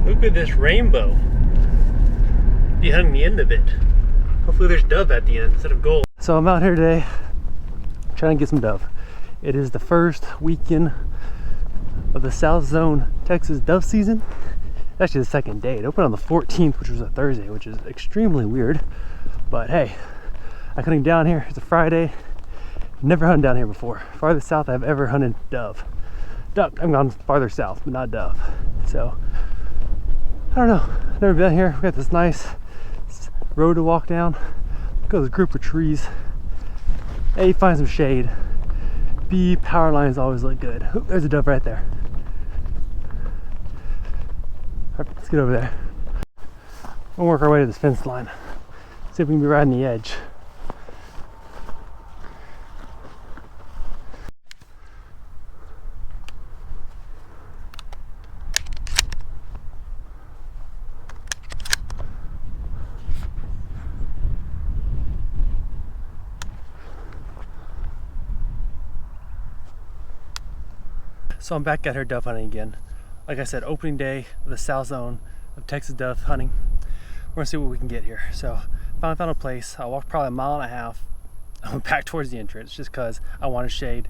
Look at this rainbow behind the end of it. Hopefully there's dove at the end instead of gold. So I'm out here today trying to get some dove. It is the first weekend of the South Zone Texas dove season. Actually the second day. It opened on the 14th, which was a Thursday, which is extremely weird. But hey, I came down here. It's a Friday. Never hunted down here before. Farthest south I've ever hunted dove. Duck, I've gone farther south, but not dove. So, I don't know. Never been here. We got this nice road to walk down. Look at this group of trees. A, find some shade. B, power lines always look good. Oop, there's a dove right there. All right, let's get over there. We'll work our way to this fence line. See if we can be riding the edge. So I'm back out here dove hunting again. Like I said, opening day of the South Zone of Texas dove hunting. We're gonna see what we can get here. So finally found a place. I walked probably a mile and a half. I went back towards the entrance just because I wanted shade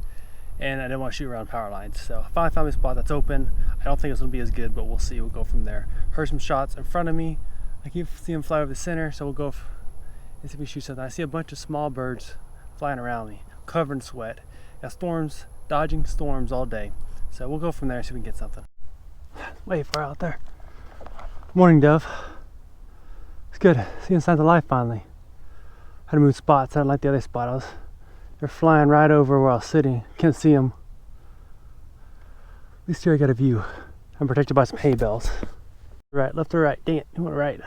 and I didn't want to shoot around power lines. So I finally found a spot that's open. I don't think it's gonna be as good, but we'll see. We'll go from there. Heard some shots in front of me. I keep seeing them fly over the center, so we'll go and see if we shoot something. I see a bunch of small birds flying around me, covered in sweat. Got storms, dodging storms all day. So we'll go from there and see if we can get something. Way far out there. Morning, dove. It's good. Seeing signs of life finally. Had to move spots. I didn't like the other spot. They're flying right over where I was sitting. Can't see them. At least here I got a view. I'm protected by some hay bales. Right, left or right? Dang it, you went right.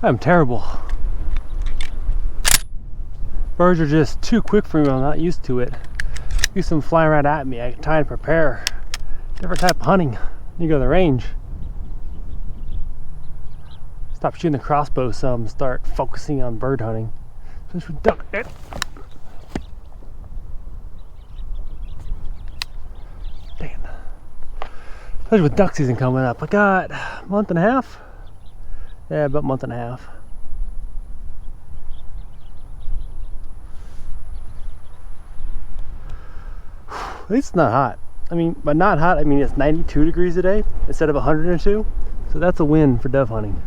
I'm terrible. Birds are just too quick for me. I'm not used to it. Used to them flying right at me. I get time to prepare. Different type of hunting. You go to the range. Stop shooting the crossbow some. Start focusing on bird hunting. Just duck it. Damn. Especially with duck season coming up. I got a month and a half. Yeah, about a month and a half. At least it's not hot. I mean, by not hot, I mean it's 92 degrees today instead of 102. So that's a win for dove hunting.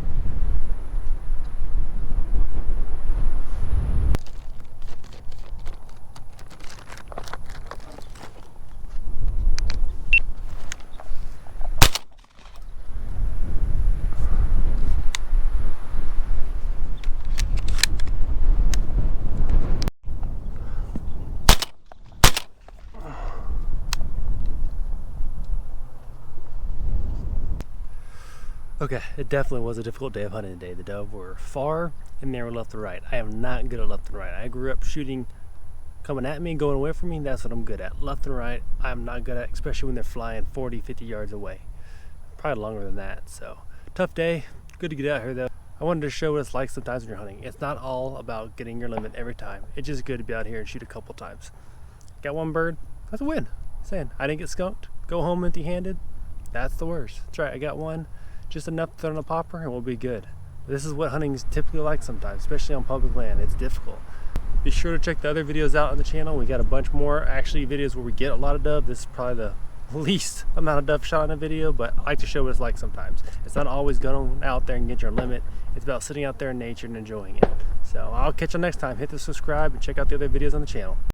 Okay, it definitely was a difficult day of hunting today. The dove were far and they were left to right. I am not good at left and right. I grew up shooting coming at me, going away from me. That's what I'm good at. Left and right, I'm not good at, especially when they're flying 40, 50 yards away. Probably longer than that. So, tough day. Good to get out here though. I wanted to show what it's like sometimes when you're hunting. It's not all about getting your limit every time. It's just good to be out here and shoot a couple times. Got one bird, that's a win. Saying I didn't get skunked, go home empty-handed, that's the worst. That's right, I got one. Just enough to throw in a popper and we'll be good. This is what hunting is typically like sometimes, especially on public land. It's difficult. Be sure to check the other videos out on the channel. We got a bunch more actually videos where we get a lot of dove. This is probably the least amount of dove shot in a video, but I like to show what it's like sometimes. It's not always going out there and get your limit. It's about sitting out there in nature and enjoying it. So I'll catch you next time. Hit the subscribe and check out the other videos on the channel.